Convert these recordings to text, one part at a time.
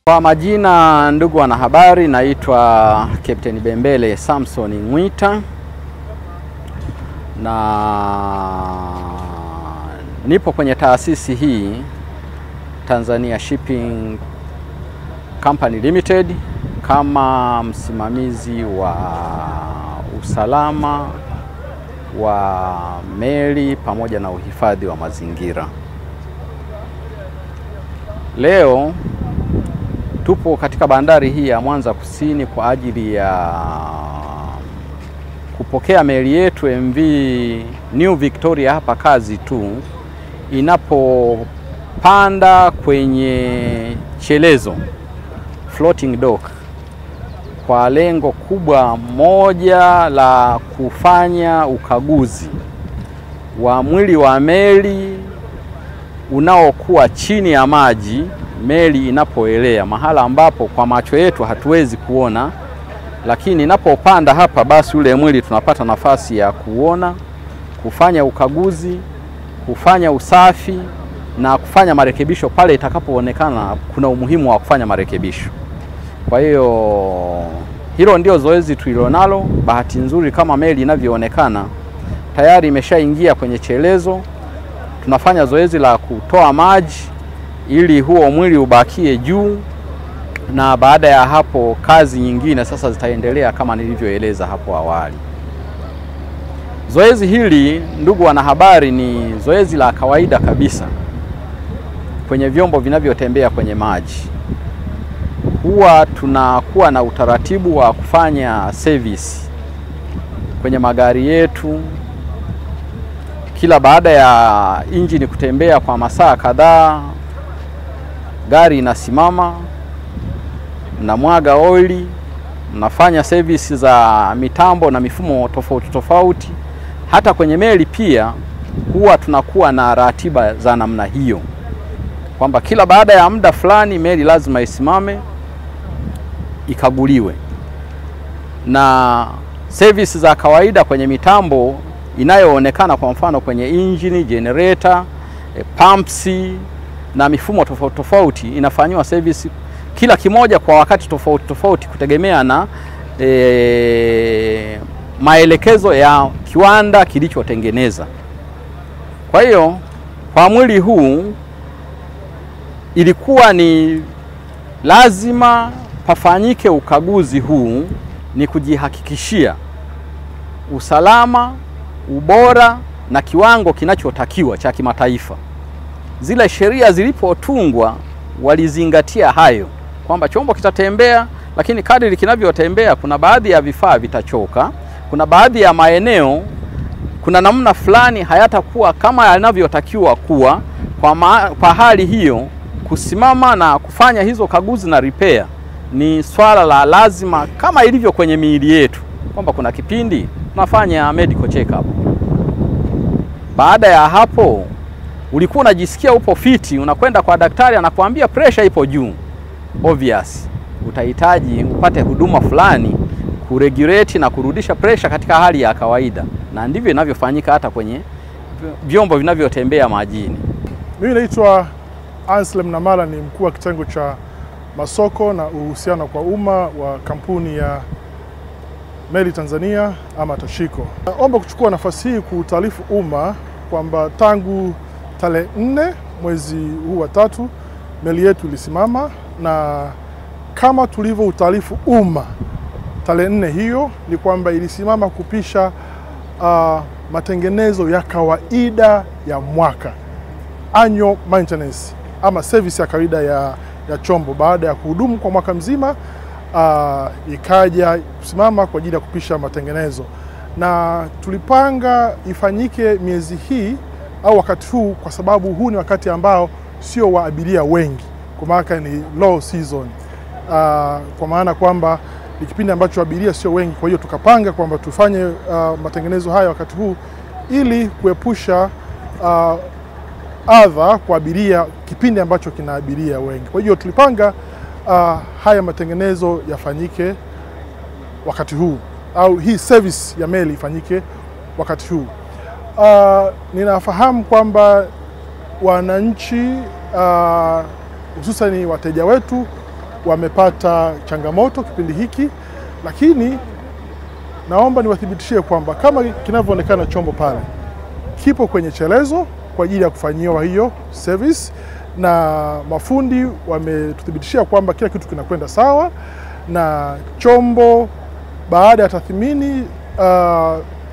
Kwa majina, ndugu wanahabari, naitwa Captain Bembele Samson Mwita na nipo kwenye taasisi hii Tanzania Shipping Company Limited kama msimamizi wa usalama wa meli pamoja na uhifadhi wa mazingira. Leo tupo katika bandari hii ya Mwanza Kusini kwa ajili ya kupokea meli yetu MV New Victoria hapa kazi tu inapopanda kwenye chelezo floating dock kwa lengo kubwa moja la kufanya ukaguzi wa mwili wa meli unaokuwa chini ya maji meli inapoelea, mahala ambapo kwa macho yetu hatuwezi kuona, lakini inapopanda hapa basi ule mwili tunapata nafasi ya kuona, kufanya ukaguzi, kufanya usafi na kufanya marekebisho pale itakapoonekana kuna umuhimu wa kufanya marekebisho. Kwa hiyo hilo ndio zoezi tulilonalo. Bahati nzuri kama meli inavyoonekana tayari imeshaingia kwenye chelezo. Tunafanya zoezi la kutoa maji ili huo mwili ubakie juu, na baada ya hapo kazi nyingine sasa zitaendelea kama nilivyoeleza hapo awali. Zoezi hili, ndugu wanahabari, ni zoezi la kawaida kabisa kwenye vyombo vinavyotembea kwenye maji. Huwa tunakuwa na utaratibu wa kufanya service kwenye magari yetu kila baada ya injini kutembea kwa masaa kadhaa. Gari inasimama, mnamwaga oili, mnafanya service za mitambo na mifumo tofauti tofauti. Hata kwenye meli pia huwa tunakuwa na ratiba za namna hiyo, kwamba kila baada ya muda fulani meli lazima isimame ikaguliwe. Na service za kawaida kwenye mitambo inayoonekana, kwa mfano kwenye engine, generator, pumps na mifumo tofauti tofauti, inafanywa service kila kimoja kwa wakati tofauti tofauti kutegemea na maelekezo ya kiwanda kilichotengeneza. Kwa hiyo kwa mwili huu ilikuwa ni lazima pafanyike ukaguzi huu, ni kujihakikishia usalama, ubora na kiwango kinachotakiwa cha kimataifa. Zile sheria zilipotungwa walizingatia hayo, kwamba chombo kitatembea, lakini kadri kinavyotembea kuna baadhi ya vifaa vitachoka, kuna baadhi ya maeneo kuna namna fulani hayatakuwa kama yanavyotakiwa kuwa. Kwa hali hiyo kusimama na kufanya hizo kaguzi na repair ni swala la lazima, kama ilivyo kwenye miili yetu, kwamba kuna kipindi tunafanya medical check up. Baada ya hapo ulikuwa unajisikia upo fiti, unakwenda kwa daktari anakuambia pressure ipo juu, obvious utahitaji upate huduma fulani kuregulate na kurudisha pressure katika hali ya kawaida, na ndivyo inavyofanyika hata kwenye vyombo vinavyotembea majini. Mimi naitwa Anselm Namala, ni mkuu wa kitengo cha masoko na uhusiano kwa umma wa kampuni ya Meli Tanzania ama Tashiko. Naomba kuchukua nafasi hii kuutaarifu umma kwamba tangu tarehe 4 mwezi huu wa 3 meli yetu ilisimama, na kama tulivyo utaarifu umma tarehe 4 hiyo ni kwamba ilisimama kupisha matengenezo ya kawaida ya mwaka, annual maintenance ama service ya kawaida ya chombo. Baada ya kuhudumu kwa mwaka mzima ikaja kusimama kwa ajili ya kupisha matengenezo, na tulipanga ifanyike miezi hii au wakati huu, kwa sababu huu ni wakati ambao sio wa abiria wengi, kwa maana ni low season, kwa maana kwamba ni kipindi ambacho abiria sio wengi. Kwa hiyo tukapanga kwamba tufanye matengenezo haya wakati huu ili kuepusha adha kwa abiria kipindi ambacho kina abiria wengi. Kwa hiyo tulipanga haya matengenezo yafanyike wakati huu, au hii service ya meli ifanyike wakati huu. Ninafahamu kwamba wananchi hususan wateja wetu wamepata changamoto kipindi hiki, lakini naomba niwathibitishie kwamba kama kinavyoonekana chombo pale kipo kwenye chelezo kwa ajili ya kufanyiwa hiyo service, na mafundi wametuthibitishia kwamba kila kitu kinakwenda sawa, na chombo baada ya tathmini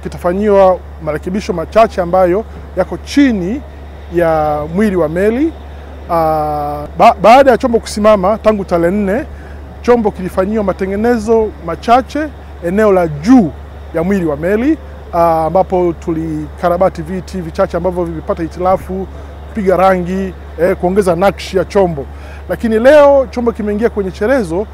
kitafanyiwa marekebisho machache ambayo yako chini ya mwili wa meli. Baada ya chombo kusimama tangu tarehe 4, chombo kilifanyiwa matengenezo machache eneo la juu ya mwili wa meli, ambapo tulikarabati viti vichache ambavyo vilipata hitilafu, kupiga rangi, kuongeza nakshi ya chombo. Lakini leo chombo kimeingia kwenye chelezo,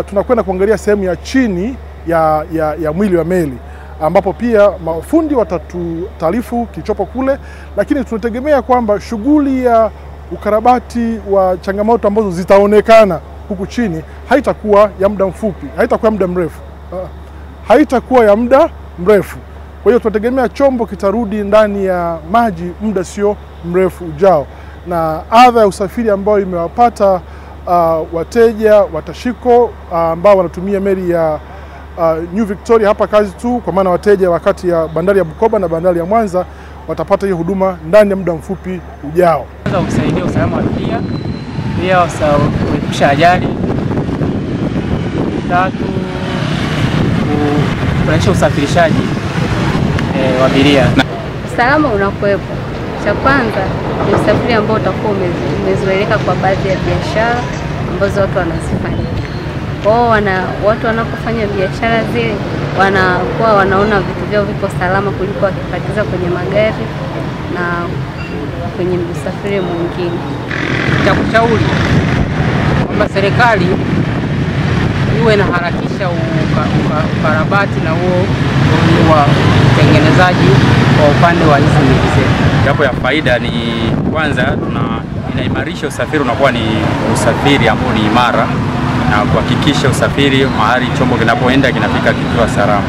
tunakwenda kuangalia sehemu ya chini ya mwili wa meli, ambapo pia mafundi watatutaarifu kilichopo kule, lakini tunategemea kwamba shughuli ya ukarabati wa changamoto ambazo zitaonekana huku chini haitakuwa ya muda mfupi, haitakuwa ya muda mrefu. Haitakuwa ya muda mrefu. Kwa hiyo tunategemea chombo kitarudi ndani ya maji muda sio mrefu ujao, na adha ya usafiri ambayo imewapata wateja wa Tashiko ambao wanatumia meli ya New Victoria hapa kazi tu, kwa maana wateja wakati ya bandari ya Bukoba na bandari ya Mwanza watapata hiyo huduma ndani ya muda mfupi ujao. Kwanza kusaidia usalama wa abiria, pia kuepusha ajali. 3, kuboresha usafirishaji wa abiria. Usalama unakuwepo. Cha kwanza ni usafiri ambao utakuwa umezoeleka kwa baadhi ya biashara ambazo watu wanazifanya. Kwao watu wanapofanya biashara zile wanakuwa wanaona vitu vyao vipo salama kuliko wakipakiza kwenye magari na kwenye usafiri mwingine. Cha kushauri kwamba serikali iwe inaharakisha ukarabati na huo wa utengenezaji kwa upande wa hizi meli zetu. Japo ya faida ni kwanza inaimarisha usafiri unakuwa ni usafiri ambao ni imara, na kuhakikisha usafiri mahali chombo kinapoenda kinafika kikiwa salama.